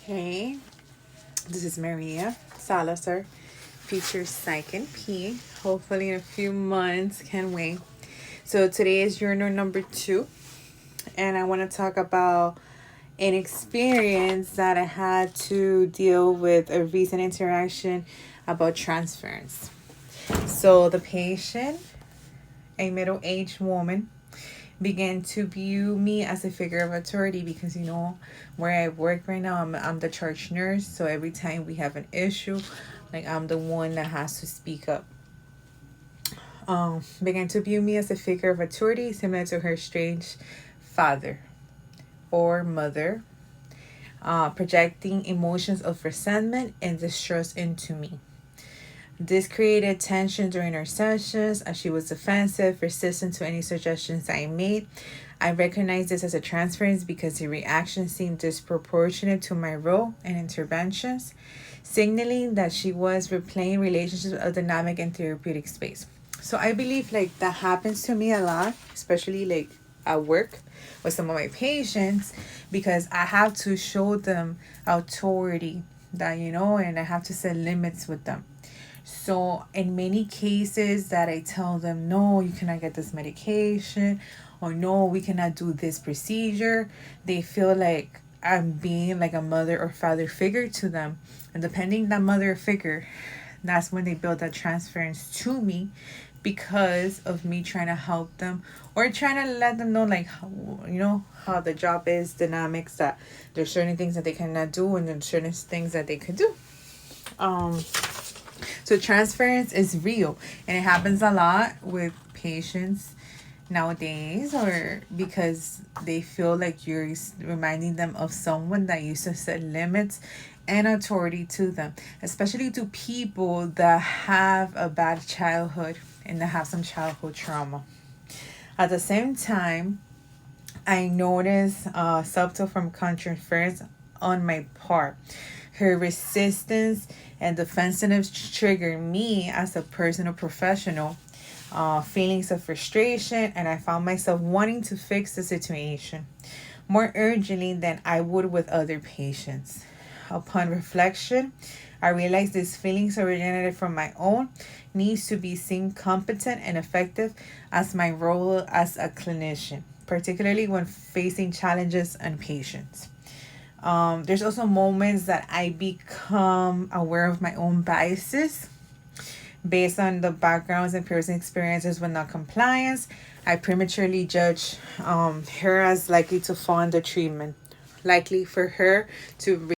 Hey, this is Maria Salazar, future Psych and P. Hopefully, in a few months, can't wait. So, today is journal number 2, and I want to talk about an experience that I had to deal with a recent interaction about transference. So, the patient, a middle aged woman, began to view me as a figure of authority because where I work right now, I'm the charge nurse. So every time we have an issue, like I'm the one that has to speak up. Began to view me as a figure of authority similar to her strange father or mother, projecting emotions of resentment and distrust into me. This created tension during our sessions as she was defensive, resistant to any suggestions I made. I recognized this as a transference because the reaction seemed disproportionate to my role and interventions, signaling that she was replaying relationships of dynamic and therapeutic space. So I believe that happens to me a lot, especially at work with some of my patients, because I have to show them authority and I have to set limits with them. So in many cases that I tell them, no, you cannot get this medication, or no, we cannot do this procedure, they feel like I'm being like a mother or father figure to them. And depending that mother figure, that's when they build that transference to me because of me trying to help them or trying to let them know how the job is dynamics, that there's certain things that they cannot do and there's certain things that they could do. So transference is real and it happens a lot with patients nowadays, or because they feel like you're reminding them of someone that used to set limits and authority to them, especially to people that have a bad childhood and that have some childhood trauma. At the same time, I notice subtle from transference on my part. Her resistance and defensiveness trigger me as a personal professional, feelings of frustration, and I found myself wanting to fix the situation more urgently than I would with other patients. Upon reflection, I realized these feelings originated from my own needs to be seen competent and effective as my role as a clinician, particularly when facing challenges and patients. There's also moments that I become aware of my own biases based on the backgrounds and personal experiences with non-compliance. I prematurely judge her as likely to fall under treatment, likely for her to